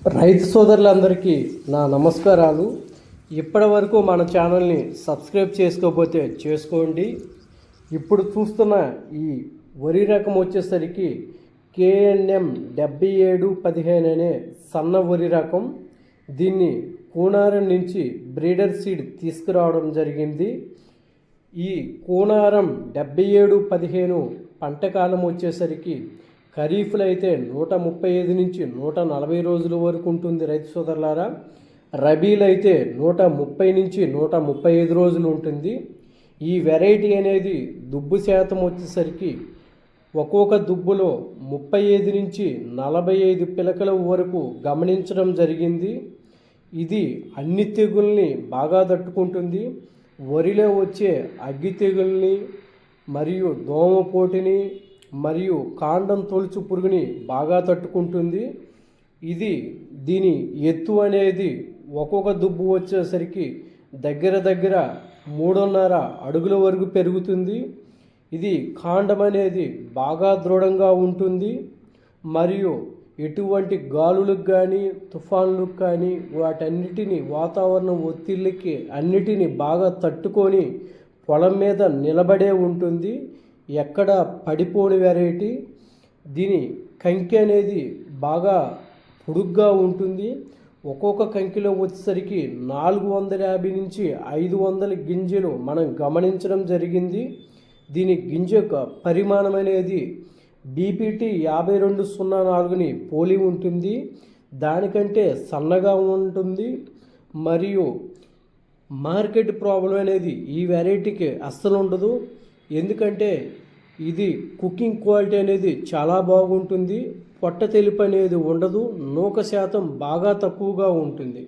రైతు సోదరులందరికీ నా నమస్కారాలు. ఇప్పటి వరకు మన ఛానల్ని సబ్స్క్రైబ్ చేసుకోకపోతే చేసుకోండి. ఇప్పుడు చూస్తున్న ఈ వరి రకం వచ్చేసరికి KNM 7715 అనే సన్న వరి రకం. దీన్ని కూనారం నుంచి బ్రీడర్ సీడ్ తీసుకురావడం జరిగింది. ఈ కూనారం 7715 పంటకాలం వచ్చేసరికి ఖరీఫ్లో అయితే 135 నుంచి 140 రోజుల వరకు ఉంటుంది రైతు సోదరులారా. రబీలో అయితే 130 నుంచి 135 రోజులు ఉంటుంది. ఈ వెరైటీ అనేది దుబ్బు శాతం వచ్చేసరికి ఒక్కొక్క దుబ్బులో 35 నుంచి 45 పిలకల వరకు గమనించడం జరిగింది. ఇది అన్ని తెగుల్ని బాగా తట్టుకుంటుంది. వరిలో వచ్చే అగ్గి తెగుల్ని మరియు దోమపోటుని మరియు కాండం తొలుచు పురుగుని బాగా తట్టుకుంటుంది. దీని ఎత్తు అనేది ఒక్కొక్క దుబ్బు వచ్చేసరికి దగ్గర 3.5 అడుగుల వరకు పెరుగుతుంది. ఇది కాండం అనేది బాగా దృఢంగా ఉంటుంది మరియు ఎటువంటి గాలులకు కానీ తుఫాన్లకు కానీ వాటన్నిటిని వాతావరణ ఒత్తిళ్ళకి అన్నిటినీ బాగా తట్టుకొని పొలం మీద నిలబడే ఉంటుంది. ఎక్కడ పడిపోని వెరైటీ. దీని కంకి అనేది బాగా పొడుగ్గా ఉంటుంది. ఒక్కొక్క కంకిలో వచ్చేసరికి 450 నుంచి 500 గింజలు మనం గమనించడం జరిగింది. దీని గింజ యొక్క పరిమాణం అనేది BPT 5204ని పోలి ఉంటుంది. దానికంటే సన్నగా ఉంటుంది మరియు మార్కెట్ ప్రాబ్లం అనేది ఈ వెరైటీకి అస్సలు ఉండదు. ఎందుకంటే ఇది కుకింగ్ క్వాలిటీ అనేది చాలా బాగుంటుంది. పొట్ట తెలుపు అనేది ఉండదు. నూక శాతం బాగా తక్కువగా ఉంటుంది.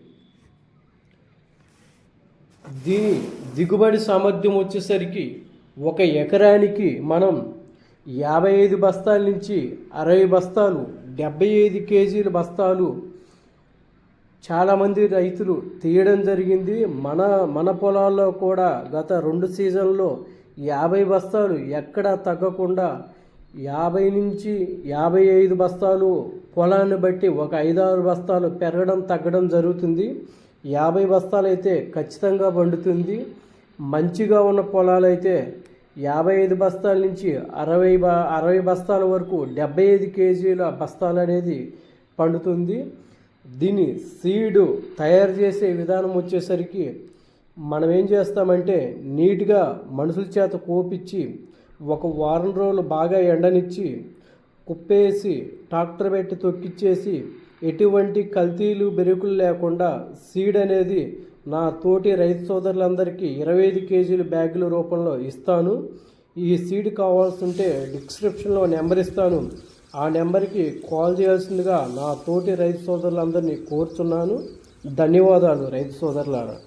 దీని దిగుబడి సామర్థ్యం వచ్చేసరికి ఒక ఎకరానికి మనం 55 బస్తాల నుంచి 60 బస్తాలు 75 కేజీల బస్తాలు చాలామంది రైతులు తీయడం జరిగింది. మన పొలాల్లో కూడా గత 2 సీజన్లో 50 బస్తాలు ఎక్కడా తగ్గకుండా 50 నుంచి 55 బస్తాలు పొలాన్ని బట్టి ఒక 5-6 బస్తాలు పెరగడం తగ్గడం జరుగుతుంది. 50 బస్తాలు అయితే ఖచ్చితంగా పండుతుంది. మంచిగా ఉన్న పొలాలు అయితే 55 బస్తాల నుంచి 60 బస్తాల వరకు 75 కేజీల బస్తాలు అనేది పండుతుంది. దీన్ని సీడు తయారు చేసే విధానం వచ్చేసరికి మనం ఏం చేస్తామంటే నీట్గా మనుషుల చేత కోపించి ఒక వారం రోజులు బాగా ఎండనిచ్చి కుప్పేసి ట్రాక్టర్ పెట్టి తొక్కిచ్చేసి ఎటువంటి కల్తీలు బెరుకులు లేకుండా సీడ్ అనేది నా తోటి రైతు సోదరులందరికీ 25 కేజీల బ్యాగుల రూపంలో ఇస్తాను. ఈ సీడ్ కావాల్సి ఉంటే డిస్క్రిప్షన్లో నెంబర్ ఇస్తాను. ఆ నెంబర్కి కాల్ చేయాల్సిందిగా నా తోటి రైతు సోదరులందరినీ కోరుచున్నాను. ధన్యవాదాలు రైతు సోదరులారా.